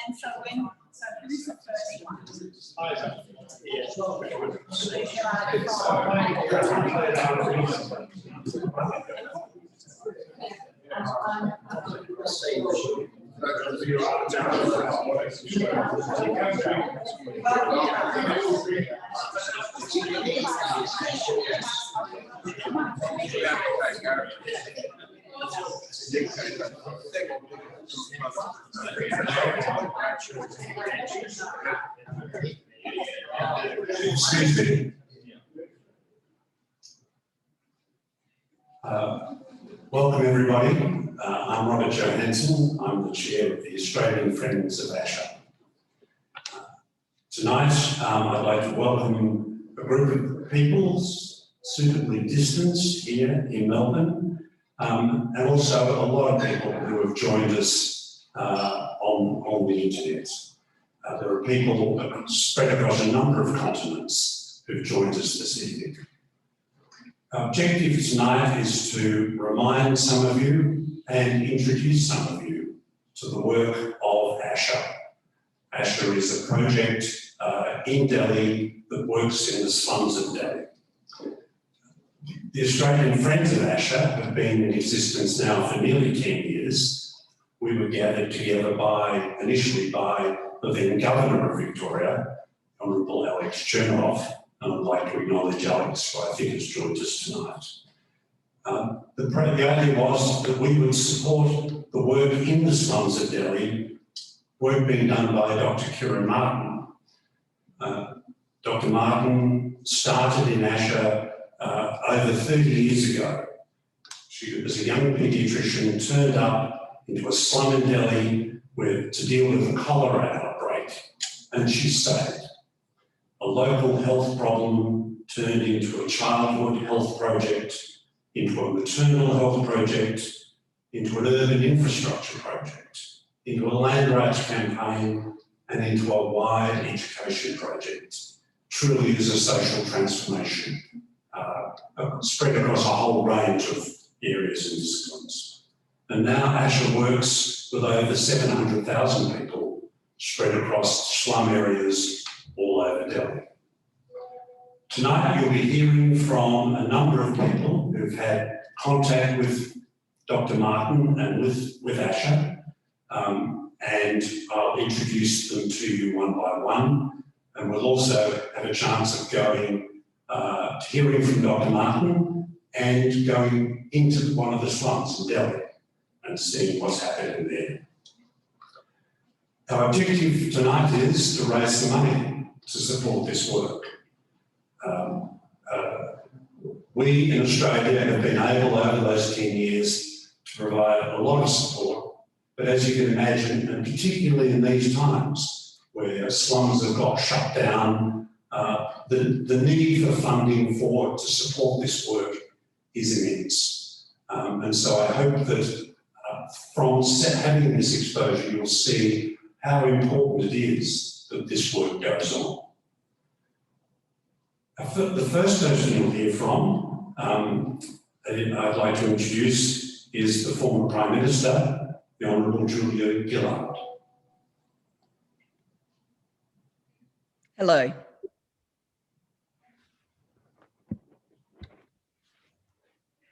And so when, so who's the first one? Excuse me. Welcome everybody. I'm Robert Johansen. I'm the chair of the Australian Friends of Asha. Tonight, I'd like to welcome a group of people suitably distanced here in Melbourne, and also a lot of people who have joined us on the internet. There are people spread across a number of continents who've joined us this evening. Our objective tonight is to remind some of you and introduce some of you to the work of Asha. Asha is a project in Delhi that works in the slums of Delhi. The Australian Friends of Asha have been in existence now for nearly 10 years. We were gathered together initially by the then Governor of Victoria, Honourable Alex Chernoff, and I'd like to acknowledge Alex, who I think has joined us tonight. The idea was that we would support the work in the slums of Delhi, work being done by Dr. Kieran Martin. Dr. Martin started in Asha over 30 years ago. She was a young paediatrician, turned up into a slum in Delhi to deal with a cholera outbreak, and she stayed. A local health problem turned into a childhood health project, into a maternal health project, into an urban infrastructure project, into a land rights campaign, and into a wide education project. Truly is a social transformation spread across a whole range of areas and disciplines. And now Asha works with over 700,000 people spread across slum areas all over Delhi. Tonight you'll be hearing from a number of people who've had contact with Dr. Martin and with Asha, and I'll introduce them to you one by one, and we'll also have a chance of going to hearing from Dr. Martin and going into one of the slums in Delhi and seeing what's happening there. Our objective tonight is to raise some money to support this work. We in Australia have been able over those 10 years to provide a lot of support, but as you can imagine, and particularly in these times where slums have got shut down, the need for funding to support this work is immense. And so I hope that from having this exposure, you'll see how important it is that this work goes on. The first person you'll hear from, I'd like to introduce, is the former Prime Minister, the Honourable Julia Gillard. Hello.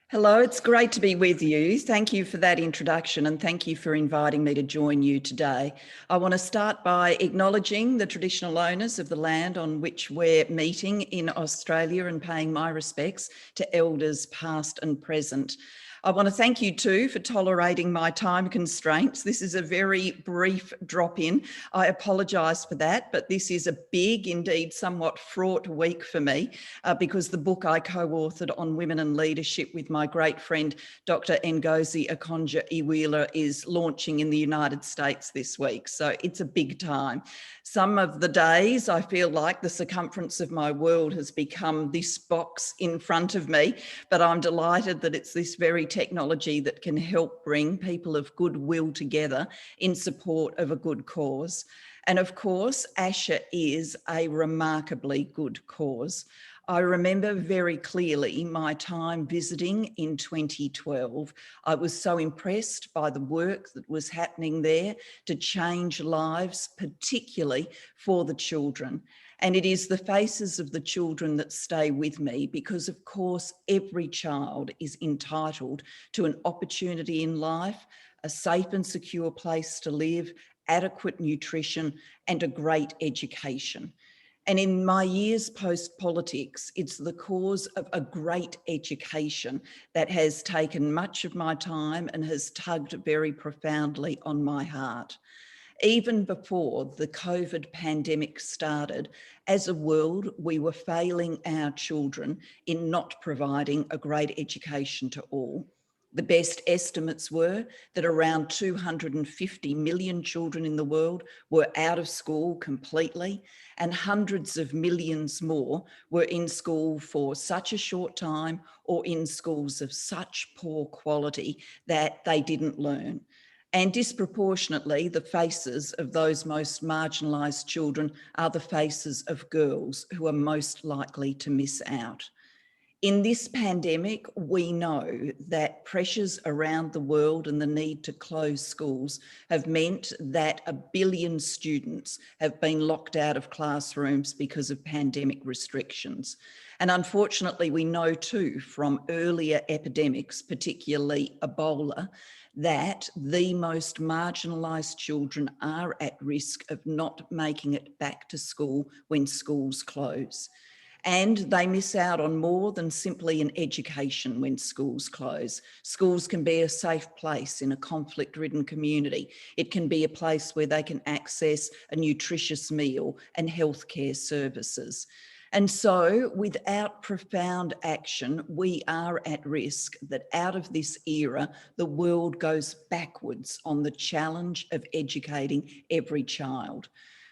Hello, it's great to be with you. Thank you for that introduction and thank you for inviting me to join you today. I want to start by acknowledging the traditional owners of the land on which we're meeting in Australia and paying my respects to elders past and present. I want to thank you too for tolerating my time constraints. This is a very brief drop-in. I apologise for that, but this is a big, indeed somewhat fraught week for me because the book I co-authored on women and leadership with my great friend, Dr. Ngozi Okonjo-Iweala, is launching in the United States this week. So it's a big time. Some of the days I feel like the circumference of my world has become this box in front of me, but I'm delighted that it's this very technology that can help bring people of goodwill together in support of a good cause. And of course, Asha is a remarkably good cause. I remember very clearly my time visiting in 2012. I was so impressed by the work that was happening there to change lives, particularly for the children. And it is the faces of the children that stay with me because, of course, every child is entitled to an opportunity in life, a safe and secure place to live, adequate nutrition, and a great education. And in my years post-politics, it's the cause of a great education that has taken much of my time and has tugged very profoundly on my heart. Even before the COVID pandemic started, as a world, we were failing our children in not providing a great education to all. The best estimates were that around 250 million children in the world were out of school completely, and hundreds of millions more were in school for such a short time or in schools of such poor quality that they didn't learn. And disproportionately, the faces of those most marginalised children are the faces of girls who are most likely to miss out. In this pandemic, we know that pressures around the world and the need to close schools have meant that 1 billion students have been locked out of classrooms because of pandemic restrictions. And unfortunately, we know too from earlier epidemics, particularly Ebola, that the most marginalised children are at risk of not making it back to school when schools close. And they miss out on more than simply an education when schools close. Schools can be a safe place in a conflict-ridden community. It can be a place where they can access a nutritious meal and healthcare services. And so without profound action, we are at risk that out of this era, the world goes backwards on the challenge of educating every child.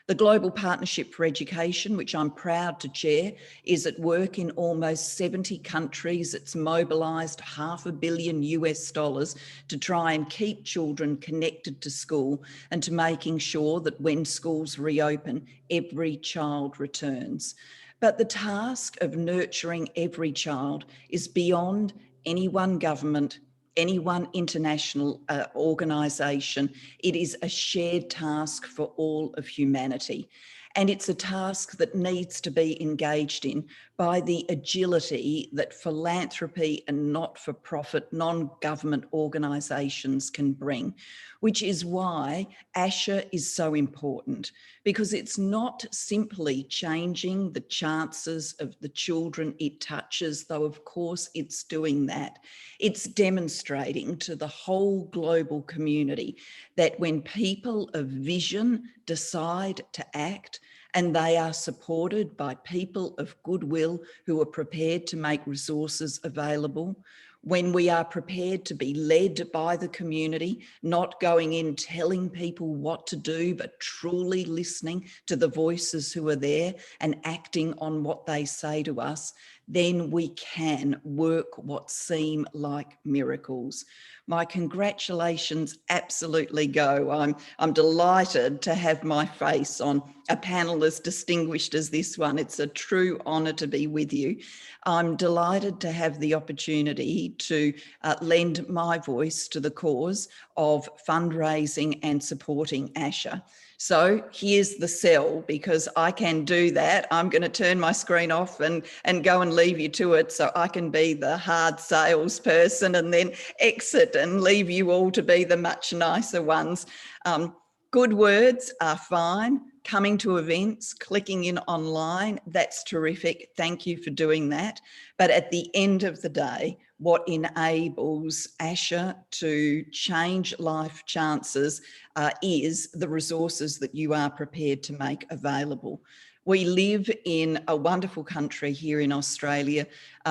The Global Partnership for Education, which I'm proud to chair, is at work in almost 70 countries. It's mobilised $500 million to try and keep children connected to school and to making sure that when schools reopen, every child returns. But the task of nurturing every child is beyond any one government, any one international organisation. It is a shared task for all of humanity. And it's a task that needs to be engaged in by the agility that philanthropy and not-for-profit, non-government organisations can bring, which is why Asha is so important, because it's not simply changing the chances of the children it touches, though of course it's doing that. It's demonstrating to the whole global community that when people of vision decide to act, and they are supported by people of goodwill who are prepared to make resources available, when we are prepared to be led by the community, not going in telling people what to do, but truly listening to the voices who are there and acting on what they say to us, then we can work what seem like miracles. My congratulations absolutely go. I'm delighted to have my face on a panel as distinguished as this one. It's a true honour to be with you. I'm delighted to have the opportunity to lend my voice to the cause of fundraising and supporting Asha. So here's the sell, because I can do that. I'm going to turn my screen off and go and leave you to it so I can be the hard salesperson and then exit and leave you all to be the much nicer ones. Good words are fine. Coming to events, clicking in online, that's terrific. Thank you for doing that. But at the end of the day, what enables Asha to change life chances is the resources that you are prepared to make available. We live in a wonderful country here in Australia.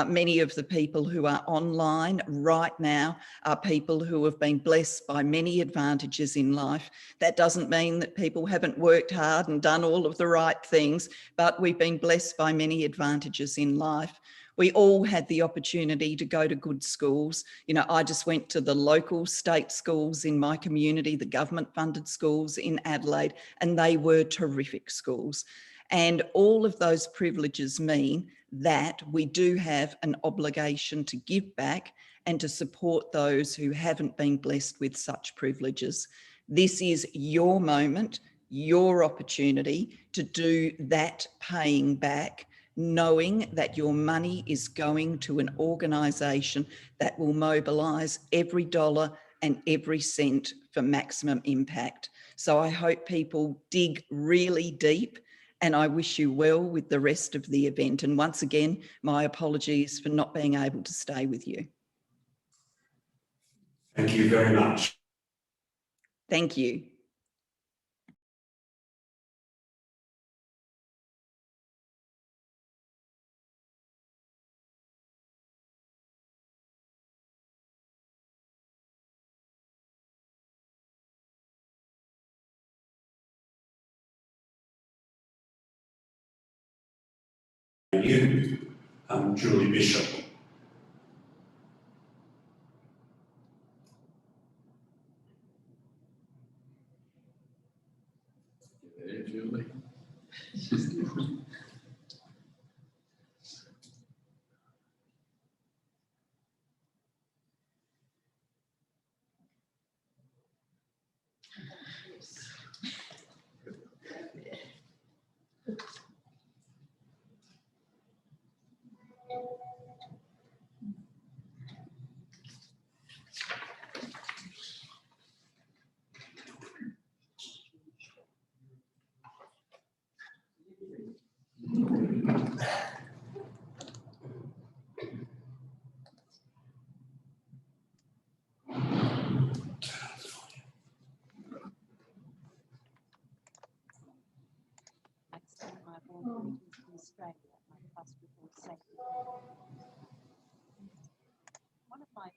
Many of the people who are online right now are people who have been blessed by many advantages in life. That doesn't mean that people haven't worked hard and done all of the right things, but we've been blessed by many advantages in life. We all had the opportunity to go to good schools. You know, I just went to the local state schools in my community, the government funded schools in Adelaide, and they were terrific schools. And all of those privileges mean that we do have an obligation to give back and to support those who haven't been blessed with such privileges. This is your moment, your opportunity to do that paying back, knowing that your money is going to an organisation that will mobilise every dollar and every cent for maximum impact. So I hope people dig really deep, and I wish you well with the rest of the event. And once again, my apologies for not being able to stay with you. Thank you very much. Thank you. You, Julie Bishop. Hey, Julie. One of my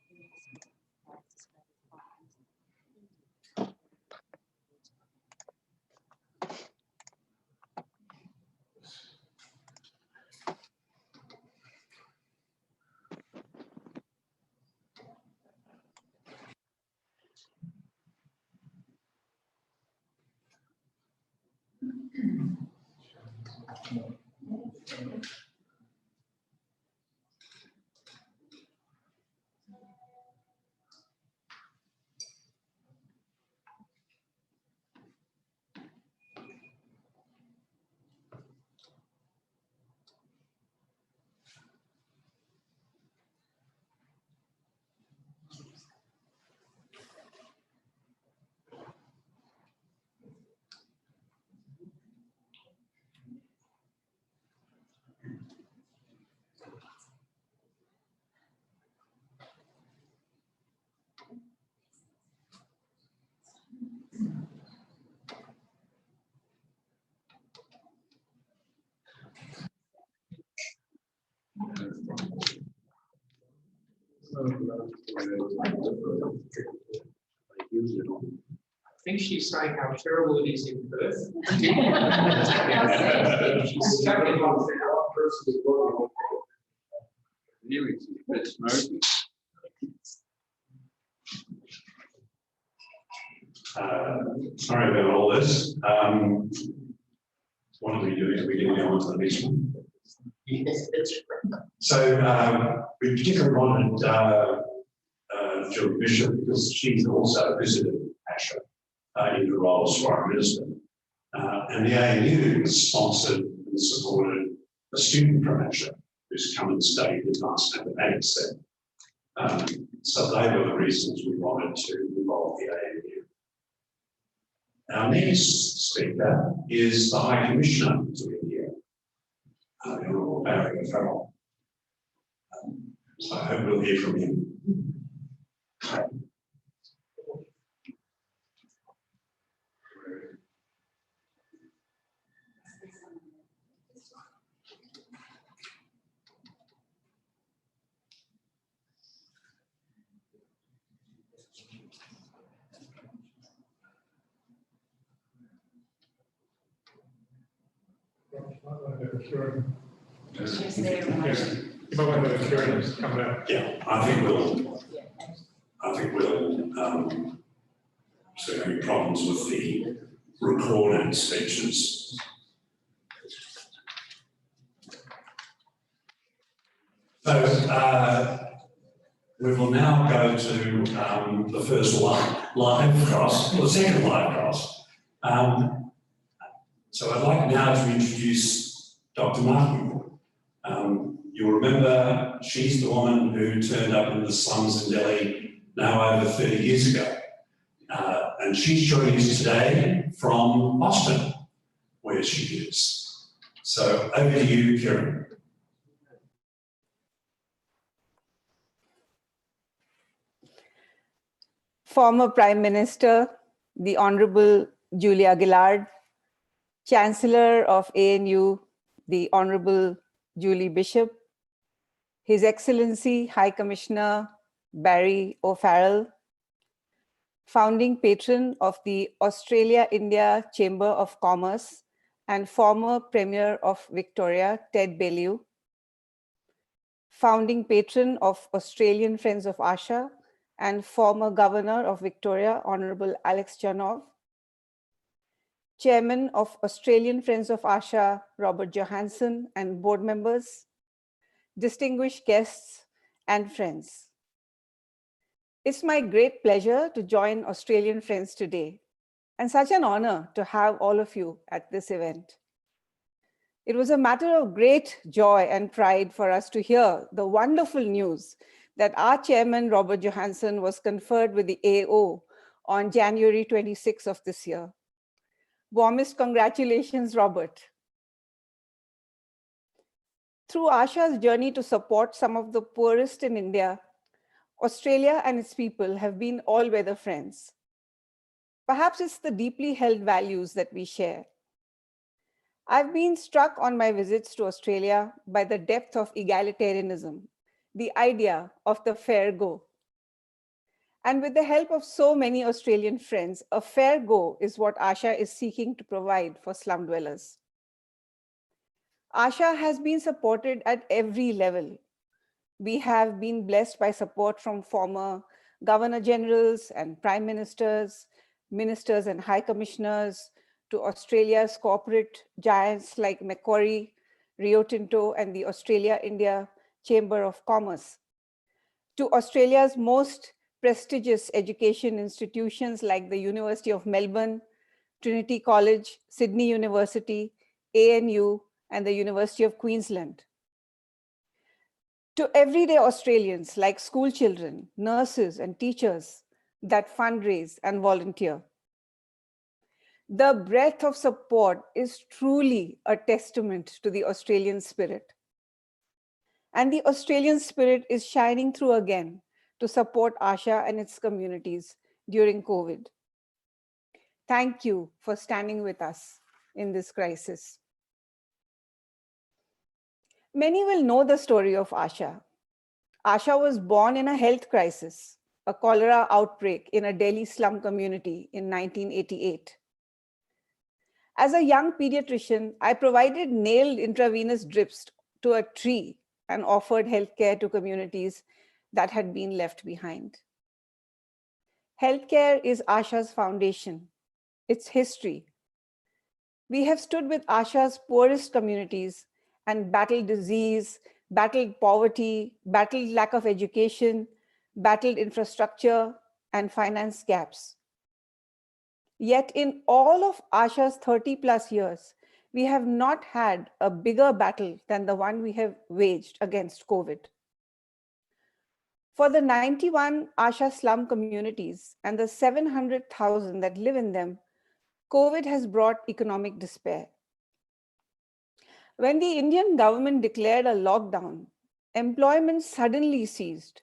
I think she's saying how terrible it is in Perth. She's stuck in lockdown. Nearly bit smoky. Sorry about all this. What are we doing? Are we going to go on to the next one? Yes, that's right. So we particularly wanted Jill Bishop because she's also visited Asha in the role as Foreign Minister. And the ANU sponsored and supported a student from Asha who's come and studied advanced mathematics there. So they were the reasons we wanted to involve the ANU. Our next speaker is the High Commissioner to India, the Honourable Barry O'Farrell. So I hope we'll hear from him. You might want to have a Kieran just come down. Yeah, I think we'll so any problems with the recorded speeches. So we will now go to the first live cross, or the second live cross. So I'd like now to introduce Dr. Martin. You'll remember she's the woman who turned up in the slums in Delhi now over 30 years ago. And she's joining us today from Boston, where she is. So over to you, Kieran. Former Prime Minister, the Honorable Julia Gillard, Chancellor of ANU, the Honorable Julie Bishop, His Excellency High Commissioner Barry O'Farrell, founding patron of the Australia-India Chamber of Commerce and former Premier of Victoria, Ted Baillieu, founding patron of Australian Friends of Asha and former Governor of Victoria, Honorable Alex Janov, Chairman of Australian Friends of Asha, Robert Johansen, and board members, distinguished guests and friends. It's my great pleasure to join Australian Friends today, and such an honor to have all of you at this event. It was a matter of great joy and pride for us to hear the wonderful news that our chairman, Robert Johansen, was conferred with the AO on January 26th of this year. Warmest congratulations, Robert. Through Asha's journey to support some of the poorest in India, Australia and its people have been all-weather friends. Perhaps it's the deeply held values that we share. I've been struck on my visits to Australia by the depth of egalitarianism, the idea of the fair go. And with the help of so many Australian friends, a fair go is what Asha is seeking to provide for slum dwellers. Asha has been supported at every level. We have been blessed by support from former Governor Generals and Prime Ministers, Ministers and High Commissioners, to Australia's corporate giants like Macquarie, Rio Tinto, and the Australia-India Chamber of Commerce, to Australia's most prestigious education institutions like the University of Melbourne, Trinity College, Sydney University, ANU, and the University of Queensland. To everyday Australians like school children, nurses, and teachers that fundraise and volunteer. The breadth of support is truly a testament to the Australian spirit. And the Australian spirit is shining through again to support Asha and its communities during COVID. Thank you for standing with us in this crisis. Many will know the story of Asha. Asha was born in a health crisis, a cholera outbreak in a Delhi slum community in 1988. As a young pediatrician, I provided nailed intravenous drips to a tree and offered healthcare to communities that had been left behind. Healthcare is Asha's foundation, its history. We have stood with Asha's poorest communities and battled disease, battled poverty, battled lack of education, battled infrastructure and finance gaps. Yet in all of Asha's 30+ years, we have not had a bigger battle than the one we have waged against COVID. For the 91 Asha slum communities and the 700,000 that live in them, COVID has brought economic despair. When the Indian government declared a lockdown, employment suddenly ceased.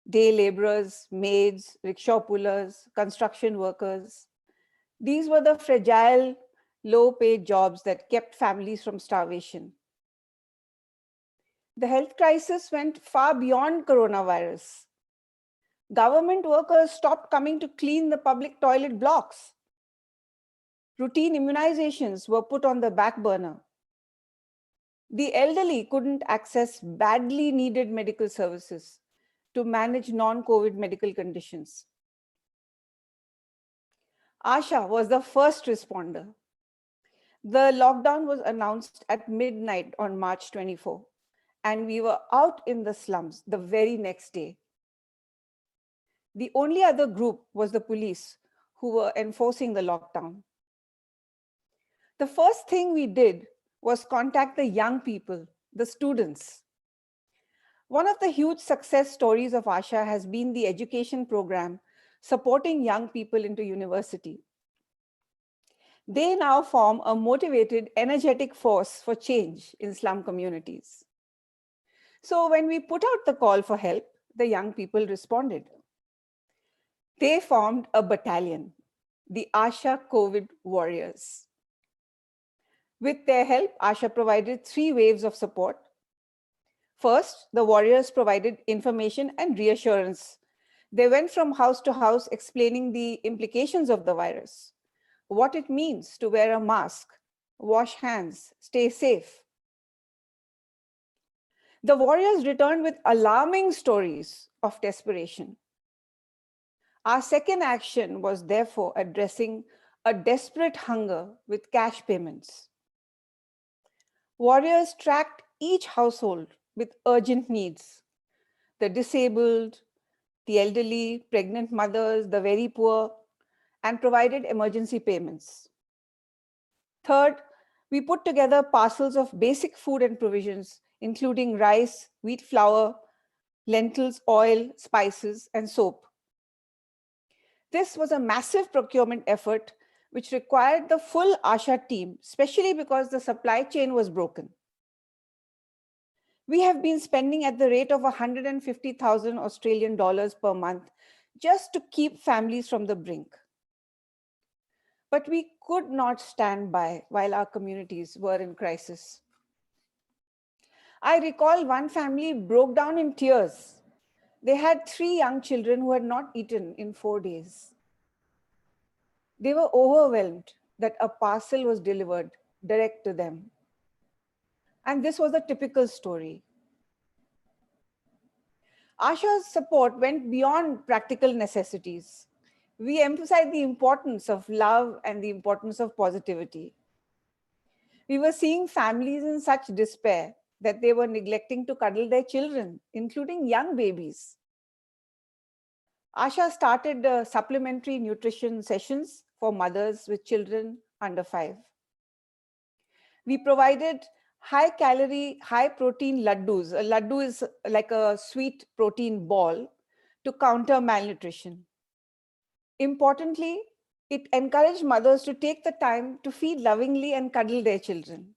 Day laborers, maids, rickshaw pullers, construction workers. These were the fragile, low-paid jobs that kept families from starvation. The health crisis went far beyond coronavirus. Government workers stopped coming to clean the public toilet blocks. Routine immunizations were put on the back burner. The elderly couldn't access badly needed medical services to manage non-COVID medical conditions. Asha was the first responder. The lockdown was announced at midnight on March 24, and we were out in the slums the very next day. The only other group was the police, who were enforcing the lockdown. The first thing we did was contact the young people, the students. One of the huge success stories of Asha has been the education program supporting young people into university. They now form a motivated, energetic force for change in slum communities. So when we put out the call for help, the young people responded. They formed a battalion, the Asha COVID Warriors. With their help, Asha provided 3 waves of support. First, the warriors provided information and reassurance. They went from house to house explaining the implications of the virus, what it means to wear a mask, wash hands, stay safe. The warriors returned with alarming stories of desperation. Our second action was therefore addressing a desperate hunger with cash payments. Warriors tracked each household with urgent needs: the disabled, the elderly, pregnant mothers, the very poor, and provided emergency payments. Third, we put together parcels of basic food and provisions, including rice, wheat flour, lentils, oil, spices, and soap. This was a massive procurement effort which required the full Asha team, especially because the supply chain was broken. We have been spending at the rate of 150,000 Australian dollars per month just to keep families from the brink. But we could not stand by while our communities were in crisis. I recall one family broke down in tears. They had 3 young children who had not eaten in 4 days. They were overwhelmed that a parcel was delivered direct to them. And this was a typical story. Asha's support went beyond practical necessities. We emphasized the importance of love and the importance of positivity. We were seeing families in such despair that they were neglecting to cuddle their children, including young babies. Asha started supplementary nutrition sessions for mothers with children under 5. We provided high-calorie, high-protein laddus. A laddu is like a sweet protein ball to counter malnutrition. Importantly, it encouraged mothers to take the time to feed lovingly and cuddle their children.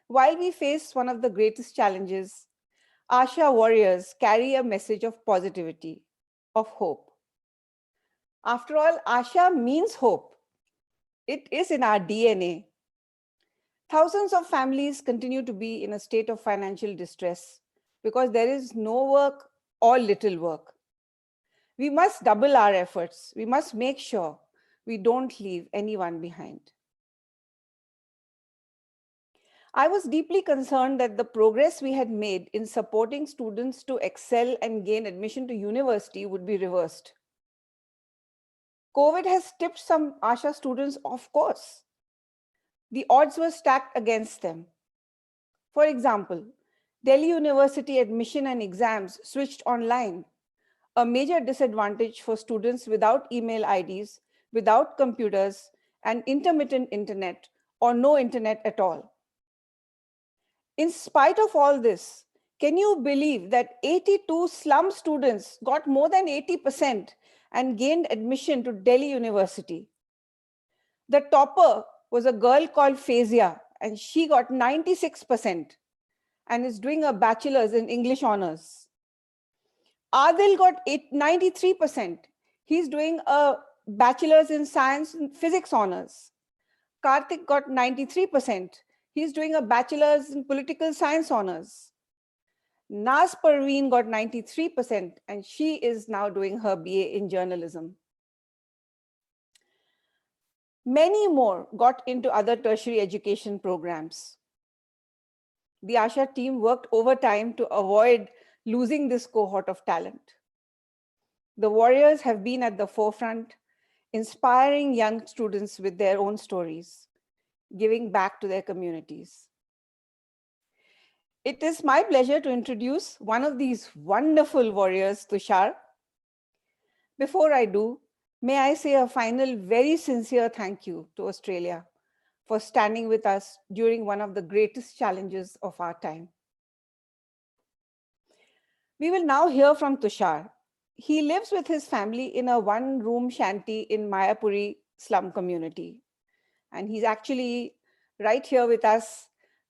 While we face one of the greatest challenges, Asha warriors carry a message of positivity, of hope. After all, Asha means hope. It is in our DNA. Thousands of families continue to be in a state of financial distress because there is no work or little work. We must double our efforts. We must make sure we don't leave anyone behind. I was deeply concerned that the progress we had made in supporting students to excel and gain admission to university would be reversed. COVID has tipped some Asha students off course. The odds were stacked against them. For example, Delhi University admission and exams switched online, a major disadvantage for students without email IDs, without computers, and intermittent internet, or no internet at all. In spite of all this, can you believe that 82 slum students got more than 80% and gained admission to Delhi University? The topper was a girl called Fazia, and she got 96% and is doing a bachelor's in English honors. Adil got 93%. He's doing a bachelor's in science and physics honors. Karthik got 93%. He's doing a bachelor's in political science honors. Naz Parveen got 93%, and she is now doing her BA in journalism. Many more got into other tertiary education programs. The Asha team worked overtime to avoid losing this cohort of talent. The warriors have been at the forefront, inspiring young students with their own stories, giving back to their communities. It is my pleasure to introduce one of these wonderful warriors, Tushar. Before I do, may I say a final, very sincere thank you to Australia for standing with us during one of the greatest challenges of our time. We will now hear from Tushar. He lives with his family in a one-room shanty in Mayapuri slum community. And he's actually right here with us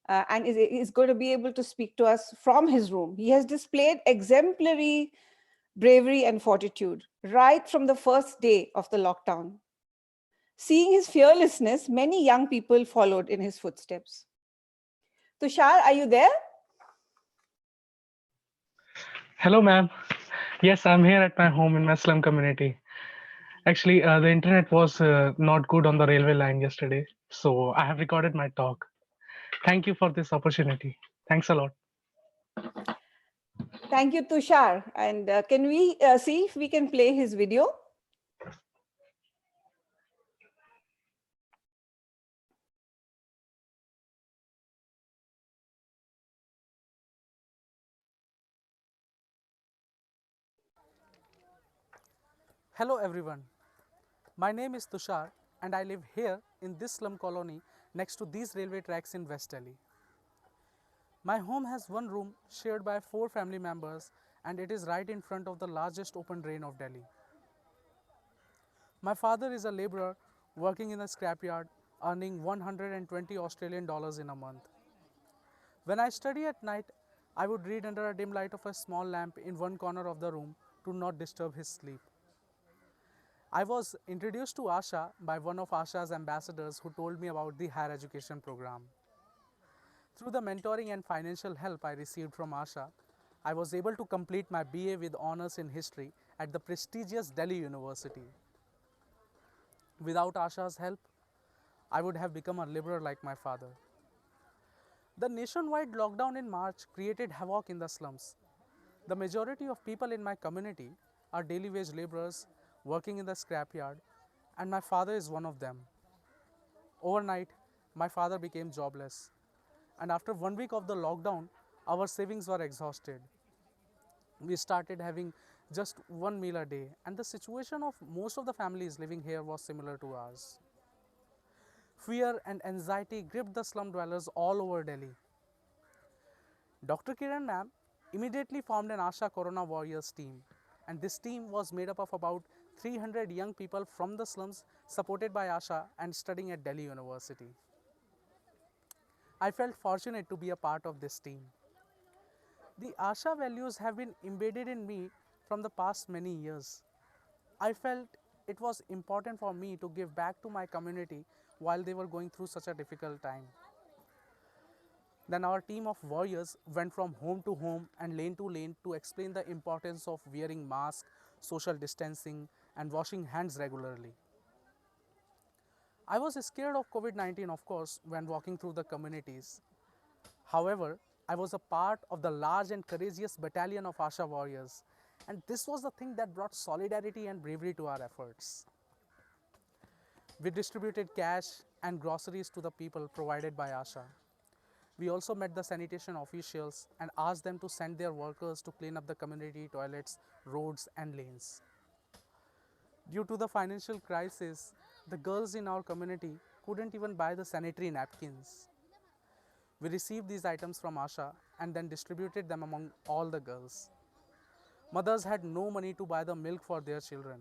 and is going to be able to speak to us from his room. He has displayed exemplary bravery and fortitude right from the first day of the lockdown. Seeing his fearlessness, many young people followed in his footsteps. Tushar, are you there? Hello, ma'am. Yes, I'm here at my home in my slum community. Actually, the internet was not good on the railway line yesterday, so I have recorded my talk. Thank you for this opportunity. Thanks a lot. Thank you, Tushar. And can we see if we can play his video? Hello everyone, my name is Tushar and I live here in this slum colony next to these railway tracks in West Delhi. My home has one room shared by 4 family members and it is right in front of the largest open drain of Delhi. My father is a labourer working in a scrapyard earning 120 Australian dollars in a month. When I study at night, I would read under a dim light of a small lamp in one corner of the room to not disturb his sleep. I was introduced to Asha by one of Asha's ambassadors who told me about the higher education program. Through the mentoring and financial help I received from Asha, I was able to complete my BA with honors in history at the prestigious Delhi University. Without Asha's help, I would have become a laborer like my father. The nationwide lockdown in March created havoc in the slums. The majority of people in my community are daily wage laborers working in the scrapyard, and my father is one of them. Overnight, my father became jobless, and after 1 week of the lockdown, our savings were exhausted. We started having just one meal a day, and the situation of most of the families living here was similar to ours. Fear and anxiety gripped the slum dwellers all over Delhi. Dr. Kiran ma'am immediately formed an Asha Corona Warriors team, and this team was made up of about 300 young people from the slums supported by Asha and studying at Delhi University. I felt fortunate to be a part of this team. The Asha values have been embedded in me from the past many years. I felt it was important for me to give back to my community while they were going through such a difficult time. Then our team of warriors went from home to home and lane to lane to explain the importance of wearing masks, social distancing, and washing hands regularly. I was scared of COVID-19, of course, when walking through the communities. However, I was a part of the large and courageous battalion of Asha warriors, and this was the thing that brought solidarity and bravery to our efforts. We distributed cash and groceries to the people provided by Asha. We also met the sanitation officials and asked them to send their workers to clean up the community toilets, roads, and lanes. Due to the financial crisis, the girls in our community couldn't even buy the sanitary napkins. We received these items from Asha and then distributed them among all the girls. Mothers had no money to buy the milk for their children.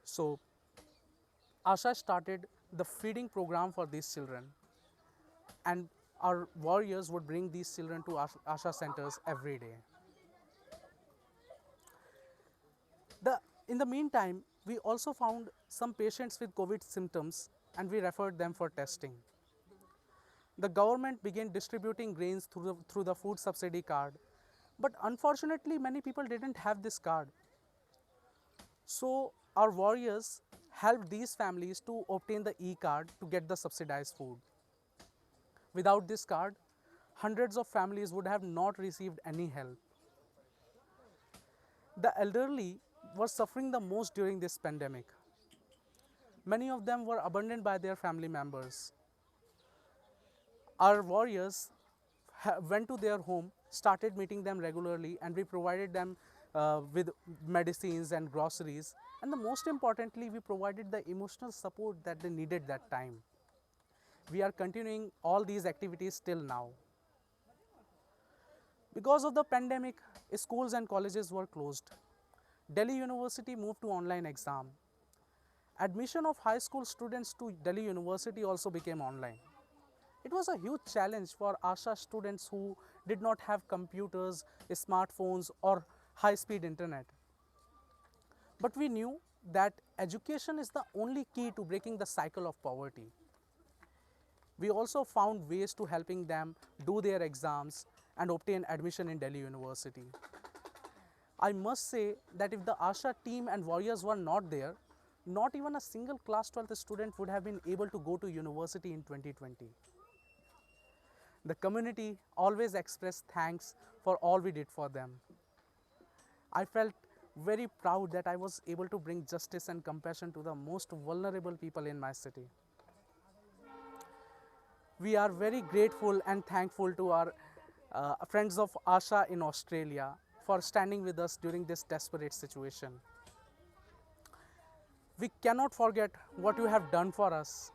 So, Asha started the feeding program for these children, and our warriors would bring these children to Asha centers every day. In the meantime, we also found some patients with COVID symptoms and we referred them for testing. The government began distributing grains through the food subsidy card, but unfortunately many people didn't have this card. So our warriors helped these families to obtain the e-card to get the subsidized food. Without this card, hundreds of families would have not received any help. The elderly were suffering the most during this pandemic. Many of them were abandoned by their family members. Our warriors went to their home, started meeting them regularly, and we provided them with medicines and groceries. And the most importantly, we provided the emotional support that they needed that time. We are continuing all these activities till now. Because of the pandemic, schools and colleges were closed. Delhi University moved to online exam. Admission of high school students to Delhi University also became online. It was a huge challenge for Asha students who did not have computers, smartphones, or high-speed internet. But we knew that education is the only key to breaking the cycle of poverty. We also found ways to helping them do their exams and obtain admission in Delhi University. I must say that if the Asha team and warriors were not there, not even a single class 12th student would have been able to go to university in 2020. The community always expressed thanks for all we did for them. I felt very proud that I was able to bring justice and compassion to the most vulnerable people in my city. We are very grateful and thankful to our Friends of Asha in Australia for standing with us during this desperate situation. We cannot forget what you have done for us.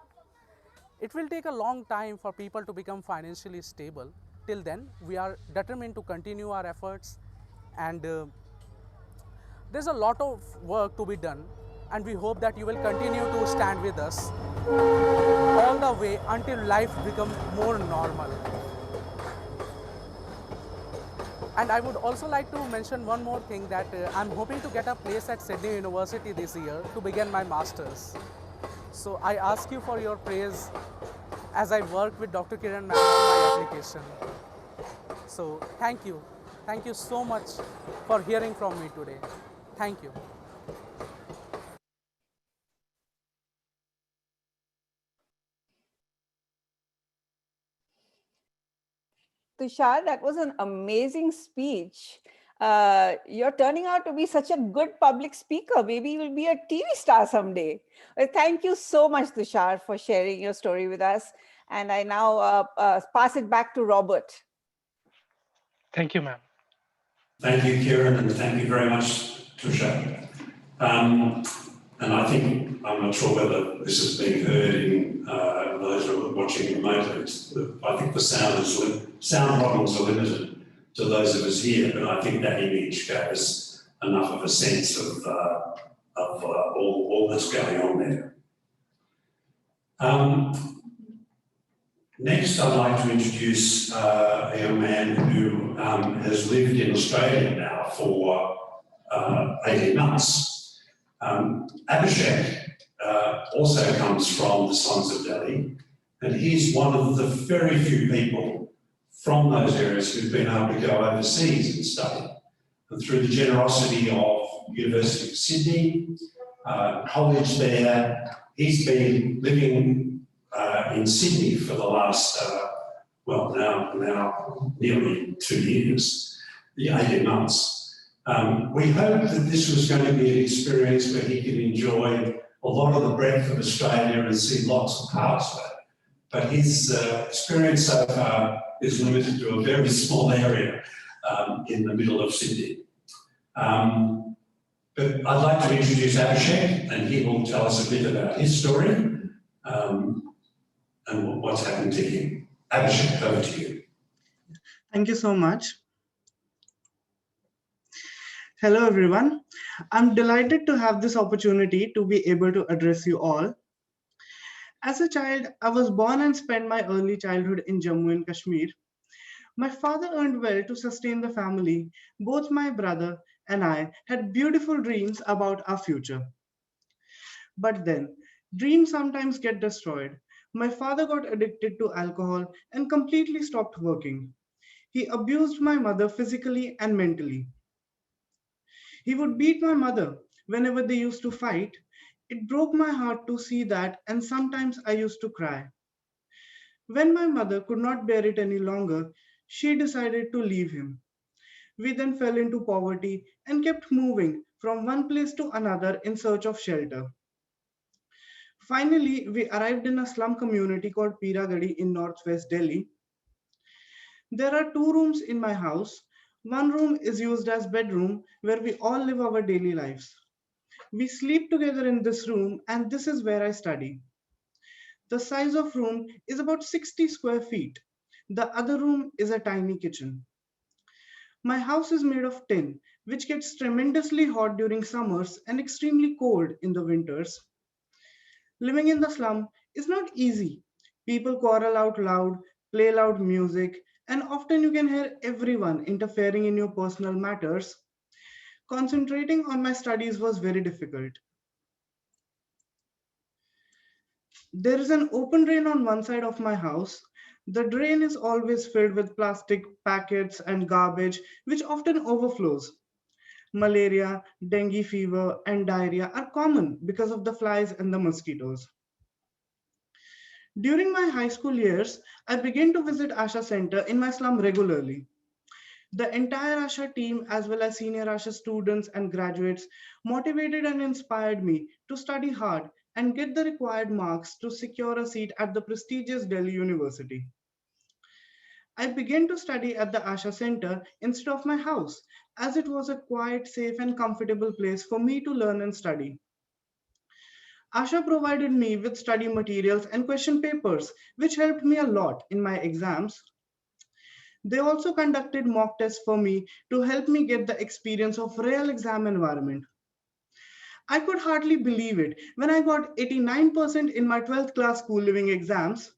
It will take a long time for people to become financially stable. Till then, we are determined to continue our efforts, and there's a lot of work to be done, and we hope that you will continue to stand with us all the way until life becomes more normal. And I would also like to mention one more thing, that I'm hoping to get a place at Sydney University this year to begin my master's. So I ask you for your praise as I work with Dr. Kiran ma'am on my application. So thank you. Thank you so much for hearing from me today. Thank you. Tushar, that was an amazing speech. You're turning out to be such a good public speaker. Maybe you will be a TV star someday. Well, thank you so much, Tushar, for sharing your story with us. And I now pass it back to Robert. Thank you, ma'am. Thank you, Kiran, and thank you very much, Tusha. And I think, I'm not sure whether this is being heard in those who are watching remotely. I think the sound problems are limited to those of us here, but I think that image gave us enough of a sense of all that's going on there. Next, I'd like to introduce a young man who has lived in Australia now for 18 months. Abhishek also comes from the slums of Delhi, And he's one of the very few people from those areas who've been able to go overseas and study. And through the generosity of University of Sydney, college there, he's been living in Sydney for the last, now nearly 2 years, 18 months. We hoped that this was going to be an experience where he could enjoy a lot of the breadth of Australia and see lots of parts of it. But his experience so far is limited to a very small area in the middle of Sydney. But I'd like to introduce Abhishek, and he will tell us a bit about his story and what's happened to him. Abhishek, over to you. Thank you so much. Hello, everyone. I'm delighted to have this opportunity to be able to address you all. As a child, I was born and spent my early childhood in Jammu and Kashmir. My father earned well to sustain the family. Both my brother and I had beautiful dreams about our future. But then, dreams sometimes get destroyed. My father got addicted to alcohol and completely stopped working. He abused my mother physically and mentally. He would beat my mother whenever they used to fight. It broke my heart to see that, and sometimes I used to cry. When my mother could not bear it any longer, she decided to leave him. We then fell into poverty and kept moving from one place to another in search of shelter. Finally, we arrived in a slum community called Piragadi in northwest Delhi. There are 2 rooms in my house. One room is used as bedroom where we all live our daily lives. We sleep together in this room, and this is where I study. The size of room is about 60 square feet. The other room is a tiny kitchen. My house is made of tin, which gets tremendously hot during summers and extremely cold in the winters. Living in the slum is not easy. People quarrel out loud, play loud music, and often you can hear everyone interfering in your personal matters. Concentrating on my studies was very difficult. There is an open drain on one side of my house. The drain is always filled with plastic packets and garbage, which often overflows. Malaria, dengue fever, and diarrhea are common because of the flies and the mosquitoes. During my high school years, I began to visit Asha Center in my slum regularly. The entire Asha team, as well as senior Asha students and graduates, motivated and inspired me to study hard and get the required marks to secure a seat at the prestigious Delhi University. I began to study at the Asha Center instead of my house, as it was a quiet, safe, and comfortable place for me to learn and study. Asha provided me with study materials and question papers, which helped me a lot in my exams. They also conducted mock tests for me to help me get the experience of real exam environment. I could hardly believe it when I got 89% in my 12th class school living exams.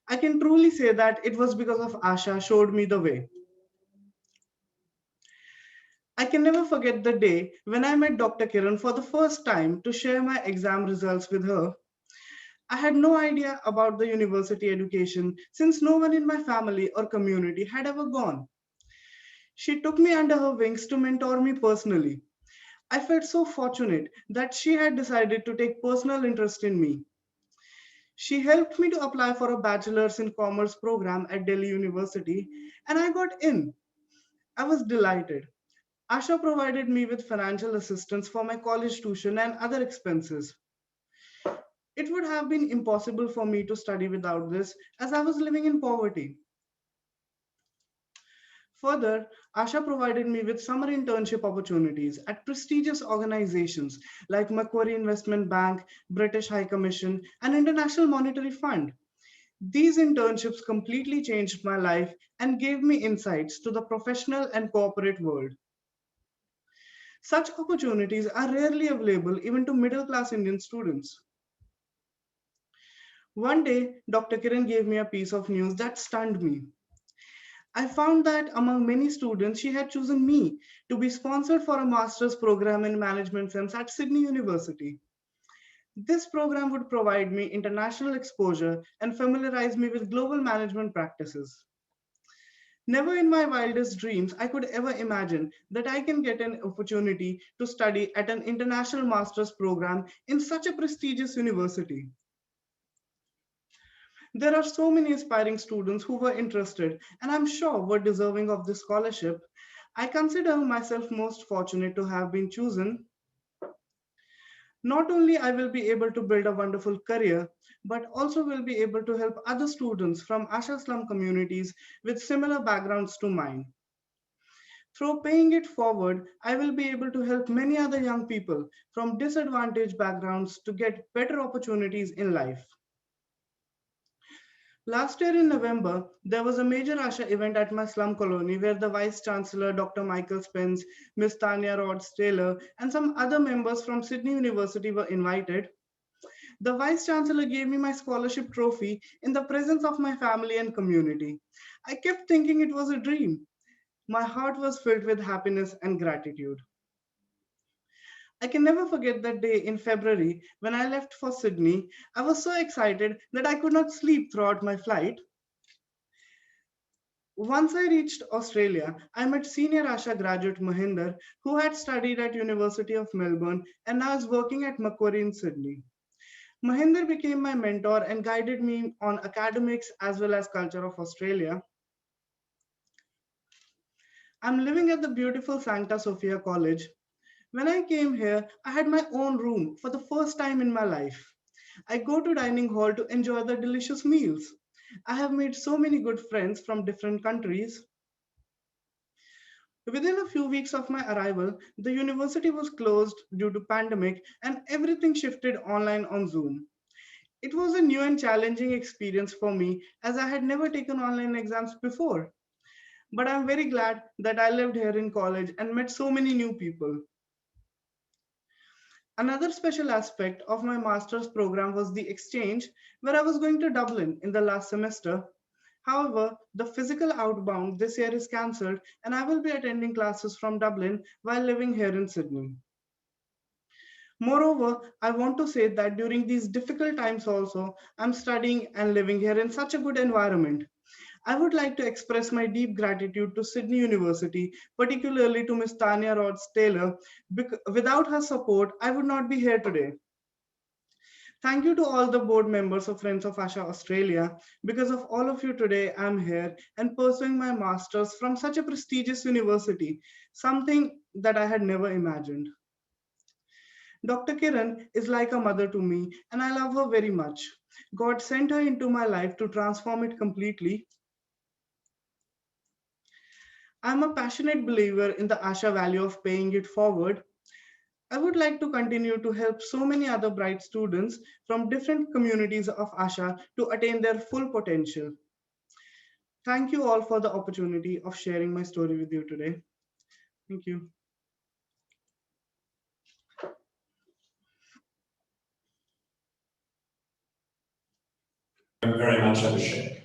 I can truly say that it was because of Asha showed me the way. I can never forget the day when I met Dr. Kiran for the first time to share my exam results with her. I had no idea about the university education since no one in my family or community had ever gone. She took me under her wings to mentor me personally. I felt so fortunate that she had decided to take personal interest in me. She helped me to apply for a bachelor's in commerce program at Delhi University, and I got in. I was delighted. Asha provided me with financial assistance for my college tuition and other expenses. It would have been impossible for me to study without this, as I was living in poverty. Further, Asha provided me with summer internship opportunities at prestigious organizations like Macquarie Investment Bank, British High Commission, and International Monetary Fund. These internships completely changed my life and gave me insights to the professional and corporate world. Such opportunities are rarely available even to middle-class Indian students. One day, Dr. Kiran gave me a piece of news that stunned me. I found that among many students, she had chosen me to be sponsored for a master's program in management science at Sydney University. This program would provide me international exposure and familiarize me with global management practices. Never in my wildest dreams I could ever imagine that I can get an opportunity to study at an international master's program in such a prestigious university. There are so many aspiring students who were interested and I'm sure were deserving of this scholarship. I consider myself most fortunate to have been chosen. Not only I will be able to build a wonderful career, but also will be able to help other students from Asha slum communities with similar backgrounds to mine. Through paying it forward, I will be able to help many other young people from disadvantaged backgrounds to get better opportunities in life. Last year in November, there was a major Asha event at my slum colony where the Vice Chancellor, Dr. Michael Spence, Ms. Tanya Rhodes Taylor, and some other members from Sydney University were invited. The Vice Chancellor gave me my scholarship trophy in the presence of my family and community. I kept thinking it was a dream. My heart was filled with happiness and gratitude. I can never forget that day in February when I left for Sydney. I was so excited that I could not sleep throughout my flight. Once I reached Australia, I met senior Asha graduate Mahinder, who had studied at University of Melbourne and now is working at Macquarie in Sydney. Mahinder became my mentor and guided me on academics as well as culture of Australia. I'm living at the beautiful Sancta Sophia College. When I came here, I had my own room for the first time in my life. I go to dining hall to enjoy the delicious meals. I have made so many good friends from different countries. Within a few weeks of my arrival, the university was closed due to pandemic and everything shifted online on Zoom. It was a new and challenging experience for me as I had never taken online exams before. But I'm very glad that I lived here in college and met so many new people. Another special aspect of my master's program was the exchange, where I was going to Dublin in the last semester. However, the physical outbound this year is cancelled, and I will be attending classes from Dublin while living here in Sydney. Moreover, I want to say that during these difficult times also, I'm studying and living here in such a good environment. I would like to express my deep gratitude to Sydney University, particularly to Ms. Tanya Rhodes Taylor. Without her support, I would not be here today. Thank you to all the board members of Friends of Asha Australia. Because of all of you today, I'm here and pursuing my master's from such a prestigious university, something that I had never imagined. Dr. Kiran is like a mother to me, and I love her very much. God sent her into my life to transform it completely. I'm a passionate believer in the Asha value of paying it forward. I would like to continue to help so many other bright students from different communities of Asha to attain their full potential. Thank you all for the opportunity of sharing my story with you today. Thank you. Very much, Abhishek.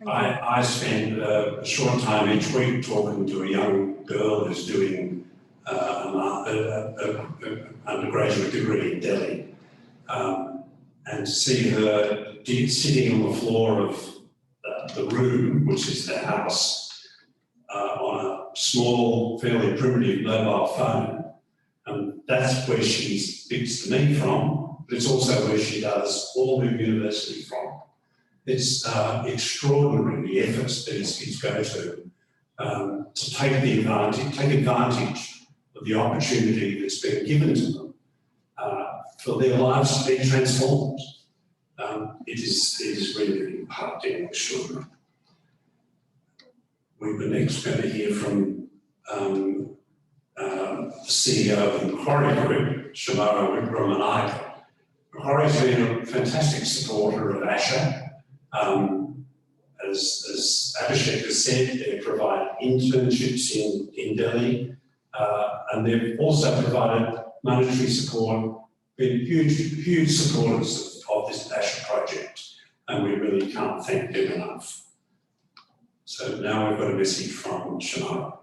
I spend a short time each week talking to a young girl who's doing an undergraduate degree in Delhi, and to see her sitting on the floor of the room, which is the house, on a small, fairly primitive mobile phone, and that's where she speaks to me from, but it's also where she does all her university from. It's extraordinary the efforts these kids go to take advantage of the opportunity that's been given to them for their lives to be transformed. It is really impacting and extraordinary. We're next going to hear from the CEO of the Macquarie Group, Shamara Wikramanayake. Macquarie's been a fantastic supporter of Asha. As Abhishek has said, they provide internships in Delhi, and they've also provided monetary support, been huge supporters of this Asha project, and we really can't thank them enough. So now we've got a message from Shamara.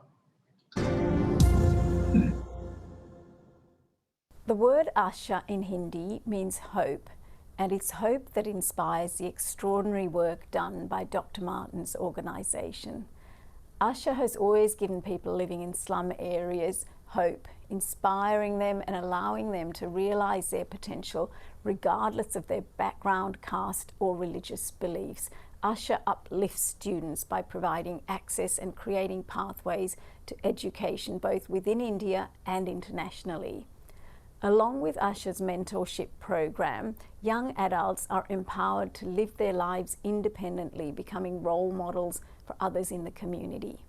The word Asha in Hindi means hope, and it's hope that inspires the extraordinary work done by Dr. Martin's organisation. Asha has always given people living in slum areas hope, inspiring them and allowing them to realise their potential regardless of their background, caste or religious beliefs. Asha uplifts students by providing access and creating pathways to education both within India and internationally. Along with Asha's mentorship program, young adults are empowered to live their lives independently, becoming role models for others in the community.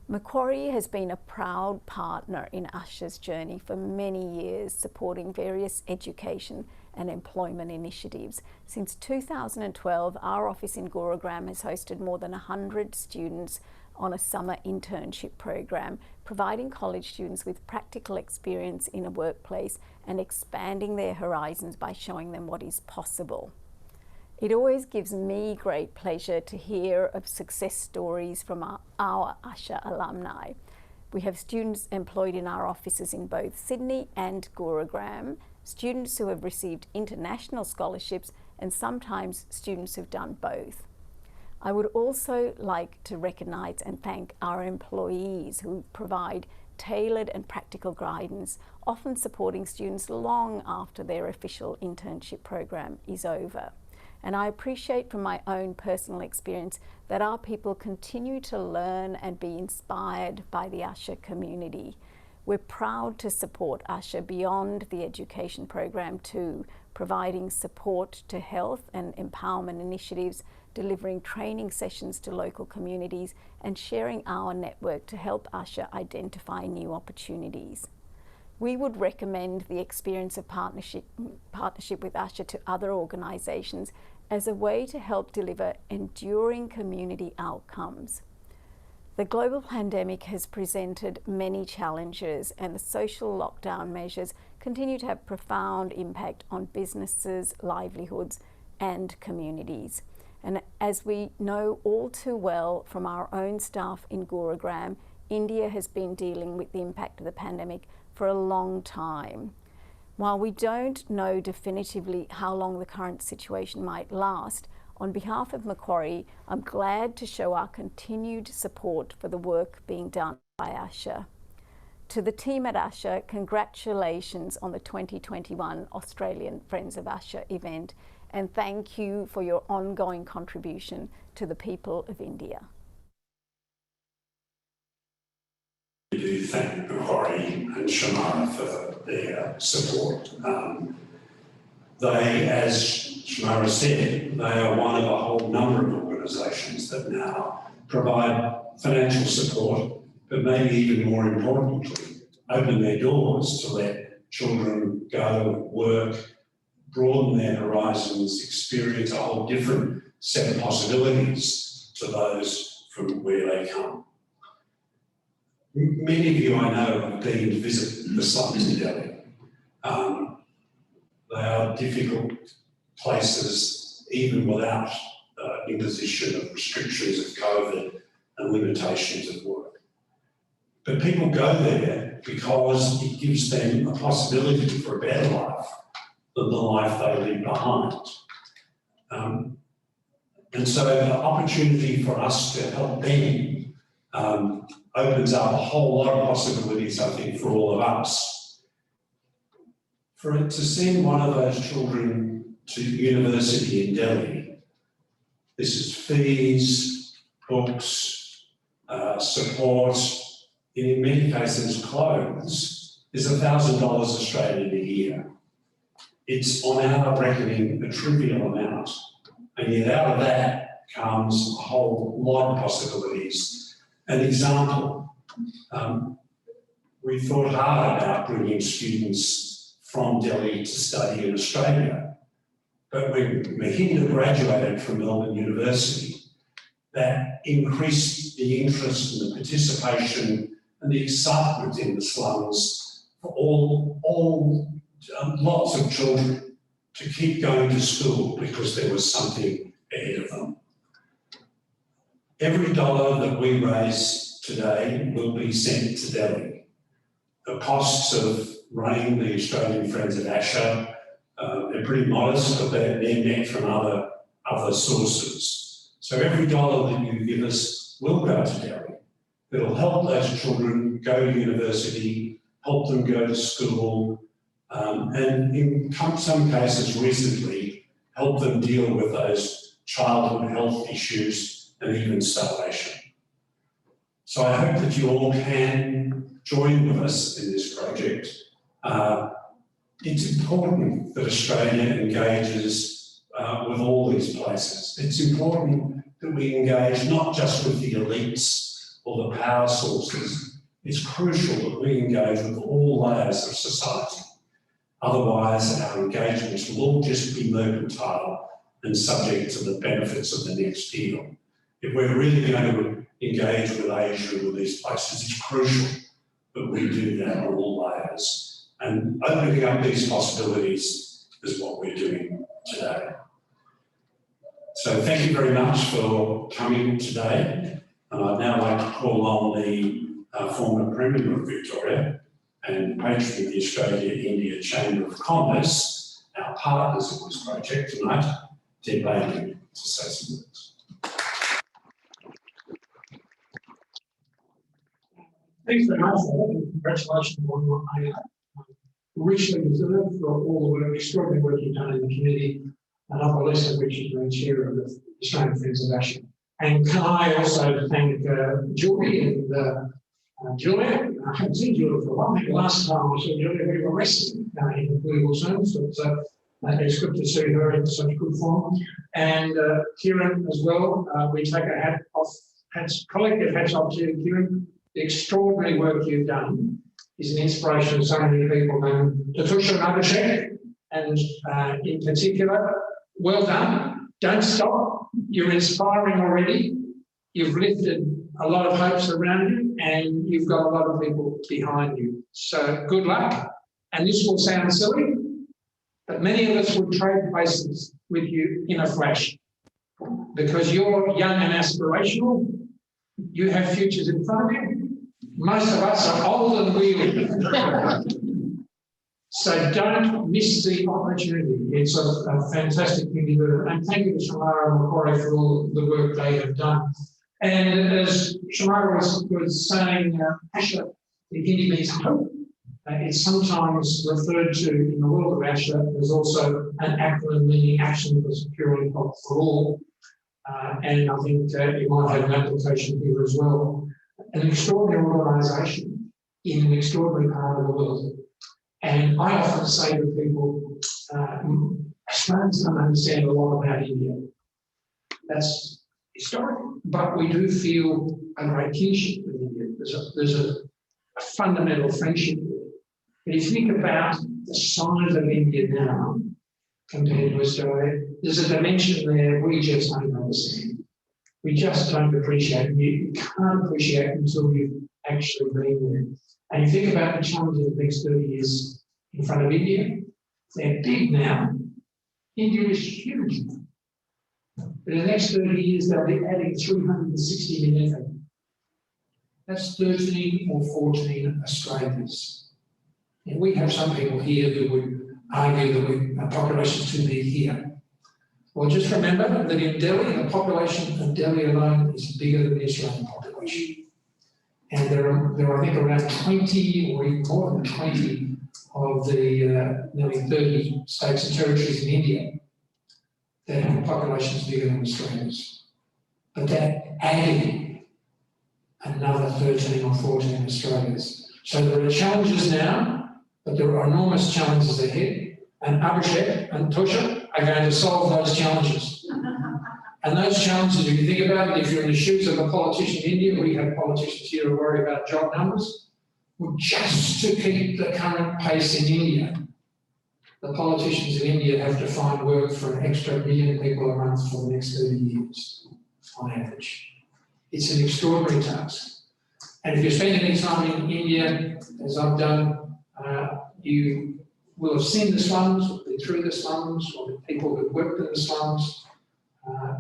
Macquarie has been a proud partner in Asha's journey for many years, supporting various education and employment initiatives. Since 2012, our office in Gurugram has hosted more than 100 students on a summer internship program, providing college students with practical experience in a workplace and expanding their horizons by showing them what is possible. It always gives me great pleasure to hear of success stories from our Asha alumni. We have students employed in our offices in both Sydney and Gurugram, students who have received international scholarships, and sometimes students who've done both. I would also like to recognise and thank our employees who provide tailored and practical guidance, often supporting students long after their official internship program is over. And I appreciate from my own personal experience that our people continue to learn and be inspired by the Asha community. We're proud to support Asha beyond the education program too, providing support to health and empowerment initiatives, delivering training sessions to local communities, and sharing our network to help Asha identify new opportunities. We would recommend the experience of partnership with Asha to other organisations as a way to help deliver enduring community outcomes. The global pandemic has presented many challenges, and the social lockdown measures continue to have profound impact on businesses, livelihoods, and communities. And as we know all too well from our own staff in Gurugram, India has been dealing with the impact of the pandemic for a long time. While we don't know definitively how long the current situation might last, on behalf of Macquarie, I'm glad to show our continued support for the work being done by Asha. To the team at Asha, congratulations on the 2021 Australian Friends of Asha event, and thank you for your ongoing contribution to the people of India. We do thank Macquarie and Shamara for their support. They, as Shamara said, they are one of a whole number of organisations that now provide financial support, but maybe even more importantly, open their doors to let children go, work, broaden their horizons, experience a whole different set of possibilities to those from where they come. Many of you I know have been to visit the slums in Delhi. They are difficult places even without imposition of restrictions of COVID and limitations of work. But people go there because it gives them a possibility for a better life than the life they leave behind. And so the opportunity for us to help them opens up a whole lot of possibilities, I think, for all of us. For it to send one of those children to university in Delhi, this is fees, books, support, and in many cases clothes, is $1,000 Australian a year. It's on our reckoning a trivial amount, and yet out of that comes a whole lot of possibilities. An example, we thought hard about bringing students from Delhi to study in Australia, but when Mahinda graduated from Melbourne University, that increased the interest and the participation and the excitement in the slums for lots of children to keep going to school because there was something ahead of them. Every dollar that we raise today will be sent to Delhi. The costs of running the Australian Friends of Asha. They're pretty modest, but they're met from other sources. So every dollar that you give us will go to Delhi. It'll help those children go to university, help them go to school, and in some cases recently, help them deal with those childhood health issues and even starvation. So I hope that you all can join with us in this project. It's important that Australia engages with all these places. It's important that we engage not just with the elites or the power sources. It's crucial that we engage with all layers of society. Otherwise, our engagements will all just be mercantile and subject to the benefits of the next deal. If we're really going to engage with Asia and with these places, it's crucial that we do that on all layers. And opening up these possibilities is what we're doing today. So thank you very much for coming today. And I'd now like to call on the former Premier of Victoria and patron of the Australia-India Chamber of Commerce, our partners in this project tonight, Deb Bailey, to say some words. Thanks very much for that, and congratulations on your honor. Richly deserved for all the work, extraordinary work you've done in the community, and not the least of which you've been chair of the Australian Friends of Asha. And can I also thank Julie and Julia? I haven't seen Julia for a while. I think the last time I saw Julia, we were wrestling in the political terms, but it's good to see her in such good form. And Kieran as well, we take a hat off, collective hats off to you, Kieran. The extraordinary work you've done is an inspiration to so many people. And Tatusha Nabashek, and in particular, well done. Don't stop. You're inspiring already. You've lifted a lot of hopes around you, and you've got a lot of people behind you. So good luck. And this will sound silly, but many of us would trade places with you in a flash, because you're young and aspirational. You have futures in front of you. Most of us are old and weary. So don't miss the opportunity. It's a fantastic thing to do. And thank you to Shamara and Macquarie for all the work they have done. And as Shamara was saying, Asha, the Hindi means hope. It's sometimes referred to in the world of Asha as also an acronym meaning action for security for all. And I think it might have an application here as well. An extraordinary organisation in an extraordinary part of the world. And I often say to people, Australians don't understand a lot about India. That's historic, but we do feel a great kinship with India. There's a fundamental friendship there. But if you think about the size of India now compared to Australia, there's a dimension there we just don't understand. We just don't appreciate it. You can't appreciate it until you've actually been there. And you think about the challenges of the next 30 years in front of India, they're big now. India is huge. But in the next 30 years, they'll be adding 360 million people. That's 13 or 14 Australians. And we have some people here who would argue that our population is too big here. Well, just remember that in Delhi, the population of Delhi alone is bigger than the Australian population. And there are I think, around 20 or even more than 20 of the nearly 30 states and territories in India that have populations bigger than Australia's. But they're adding another 13 or 14 Australias. So there are challenges now, but there are enormous challenges ahead. And Abhishek and Tusha are going to solve those challenges. And those challenges, if you think about it, if you're in the shoes of a politician in India, we have politicians here who worry about job numbers. Well, just to keep the current pace in India, the politicians in India have to find work for an extra 1 million people a month for the next 30 years, on average. It's an extraordinary task. And if you spend any time in India, as I've done, you will have seen the slums, or been through the slums, or the people who've worked in the slums,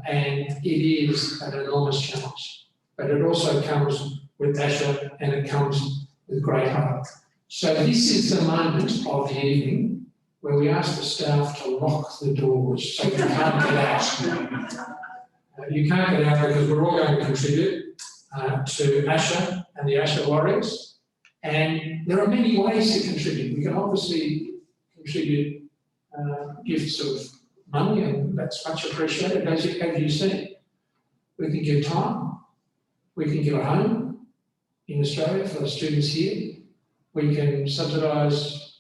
and it is an enormous challenge. But it also comes with Asha, and it comes with great hope. So this is the moment of the evening where we ask the staff to lock the doors so you can't get out. You can't get out because we're all going to contribute to Asha and the Asha Warriors. And there are many ways to contribute. We can obviously contribute gifts of money, and that's much appreciated, as you see. We can give time. We can give a home in Australia for the students here. We can subsidise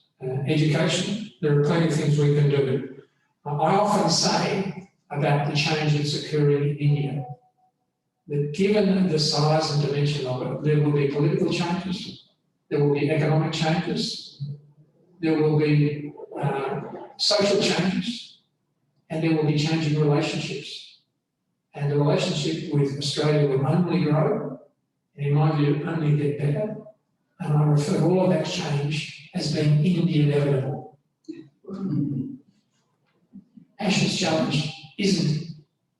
education. There are plenty of things we can do. I often say about the change that's occurring in India, that given the size and dimension of it, there will be political changes, there will be economic changes, there will be social changes, and there will be changing relationships. And the relationship with Australia will only grow, and in my view, only get better. And I refer to all of that change as being inevitable. Asha's challenge isn't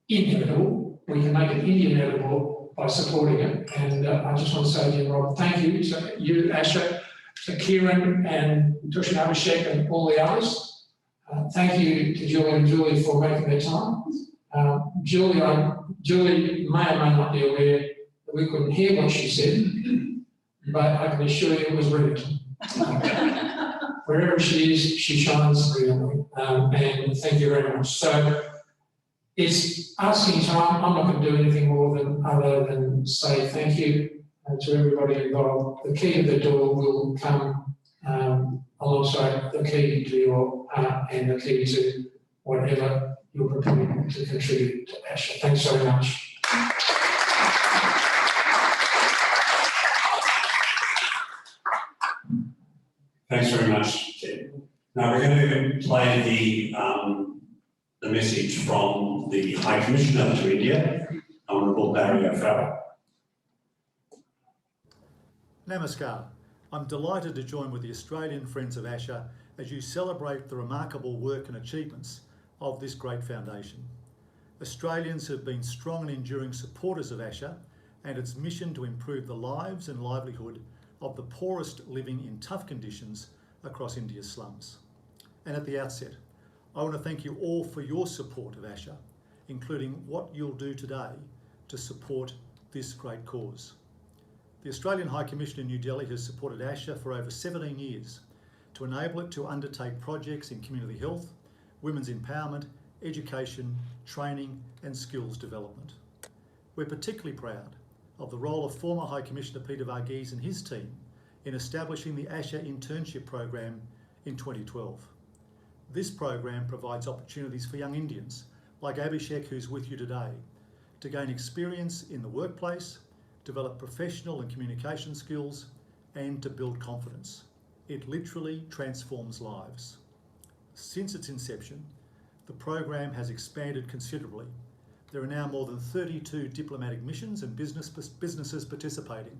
inevitable. We can make it inevitable by supporting it. And I just want to say to you, Rob, thank you to you, Asha, to Kieran and Tushin Abhishek and all the others. Thank you to Julie and Julie for making their time. Julie may or may not be aware that we couldn't hear what she said, but I can assure you it was written. Wherever she is, she shines brilliantly. And thank you very much. So it's asking time. I'm not going to do anything more other than say thank you to everybody involved. The key to the door will come alongside the key to your heart and the key to whatever you're prepared to contribute to Asha. Thanks very much. Thanks very much, Ted. Now we're going to play the message from the High Commissioner to India, Honourable Barry O'Farrell. Namaskar. I'm delighted to join with the Australian Friends of Asha as you celebrate the remarkable work and achievements of this great foundation. Australians have been strong and enduring supporters of Asha and its mission to improve the lives and livelihood of the poorest living in tough conditions across India's slums. And at the outset, I want to thank you all for your support of Asha, including what you'll do today to support this great cause. The Australian High Commission in New Delhi has supported Asha for over 17 years to enable it to undertake projects in community health, women's empowerment, education, training and skills development. We're particularly proud of the role of former High Commissioner Peter Varghese and his team in establishing the Asha internship program in 2012. This program provides opportunities for young Indians like Abhishek, who's with you today, to gain experience in the workplace, develop professional and communication skills, and to build confidence. It literally transforms lives. Since its inception, the program has expanded considerably. There are now more than 32 diplomatic missions and businesses participating,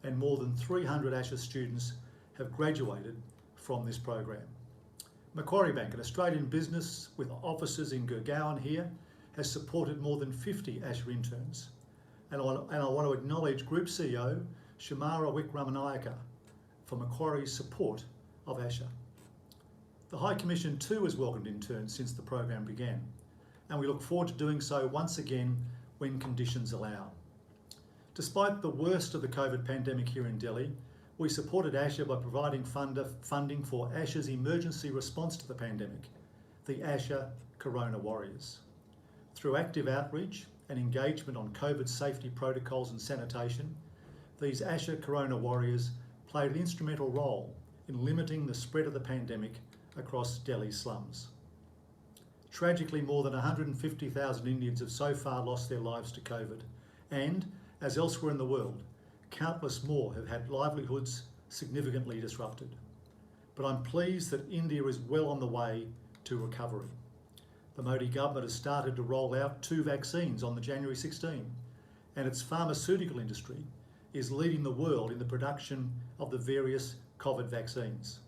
and more than 300 Asha students have graduated from this program. Macquarie Bank, an Australian business with offices in Gurgaon here, has supported more than 50 Asha interns. And I want to acknowledge Group CEO Shamara Wickramanayaka for Macquarie's support of Asha. The High Commission too has welcomed interns since the program began, and we look forward to doing so once again when conditions allow. Despite the worst of the COVID pandemic here in Delhi, we supported Asha by providing funding for Asha's emergency response to the pandemic, the Asha Corona Warriors. Through active outreach and engagement on COVID safety protocols and sanitation, these Asha Corona Warriors played an instrumental role in limiting the spread of the pandemic across Delhi's slums. Tragically, more than 150,000 Indians have so far lost their lives to COVID, and, as elsewhere in the world, countless more have had livelihoods significantly disrupted. But I'm pleased that India is well on the way to recovery. The Modi government has started to roll out 2 vaccines on the January 16, and its pharmaceutical industry is leading the world in the production of the various COVID vaccines.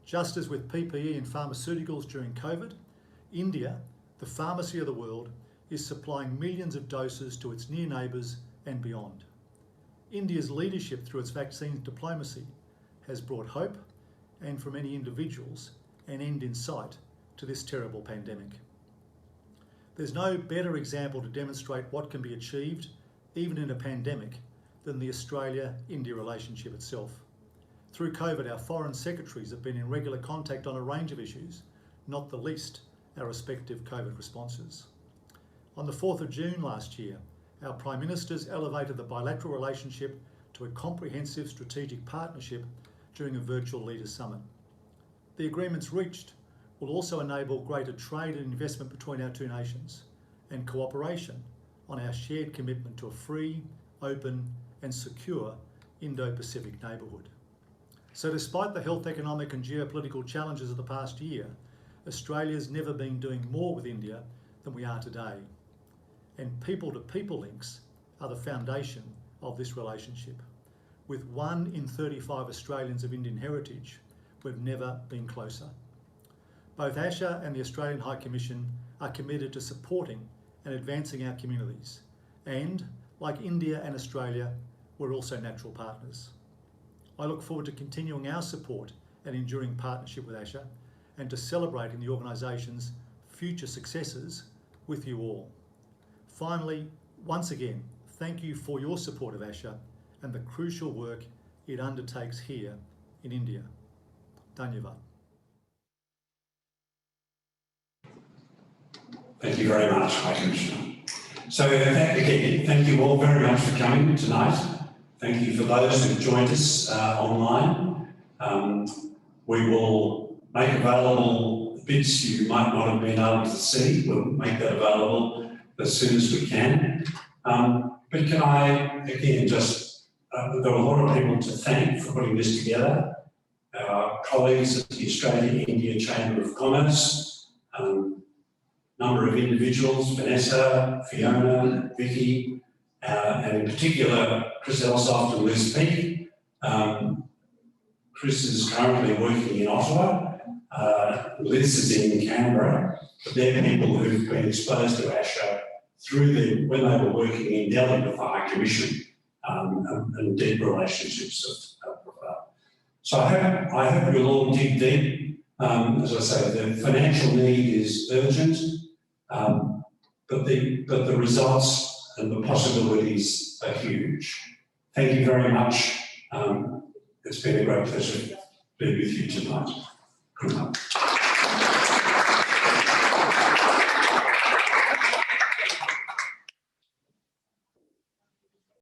Just as with PPE and pharmaceuticals during COVID, India, the pharmacy of the world, is supplying millions of doses to its near neighbours and beyond. India's leadership through its vaccine diplomacy has brought hope, and for many individuals, an end in sight to this terrible pandemic. There's no better example to demonstrate what can be achieved, even in a pandemic, than the Australia-India relationship itself. Through COVID, our foreign secretaries have been in regular contact on a range of issues, not the least our respective COVID responses. On the 4th of June last year, our Prime Ministers elevated the bilateral relationship to a comprehensive strategic partnership during a virtual Leaders Summit. The agreements reached will also enable greater trade and investment between our two nations and cooperation on our shared commitment to a free, open and secure Indo-Pacific neighbourhood. So despite the health, economic and geopolitical challenges of the past year, Australia's never been doing more with India than we are today. And people-to-people links are the foundation of this relationship. With 1 in 35 Australians of Indian heritage, we've never been closer. Both Asha and the Australian High Commission are committed to supporting and advancing our communities. And, like India and Australia, we're also natural partners. I look forward to continuing our support and enduring partnership with Asha and to celebrating the organisation's future successes with you all. Finally, once again, thank you for your support of Asha and the crucial work it undertakes here in India. Dhanyavad. Thank you very much, High Commissioner. So again, thank you all very much for coming tonight. Thank you for those who've joined us online. We will make available the bits you might not have been able to see. We'll make that available as soon as we can. But can I, again, just, there are a lot of people to thank for putting this together. Our colleagues at the Australia-India Chamber of Commerce, number of individuals, Vanessa, Fiona, Vicky, and in particular, Chris Elsoft and Liz Peake. Chris is currently working in Ottawa. Liz is in Canberra. But they're people who've been exposed to Asha through when they were working in Delhi with the High Commission and deep relationships. So I hope you'll all dig deep. As I say, the financial need is urgent, but the results and the possibilities are huge. Thank you very much. It's been a great pleasure to be with you tonight. Good night.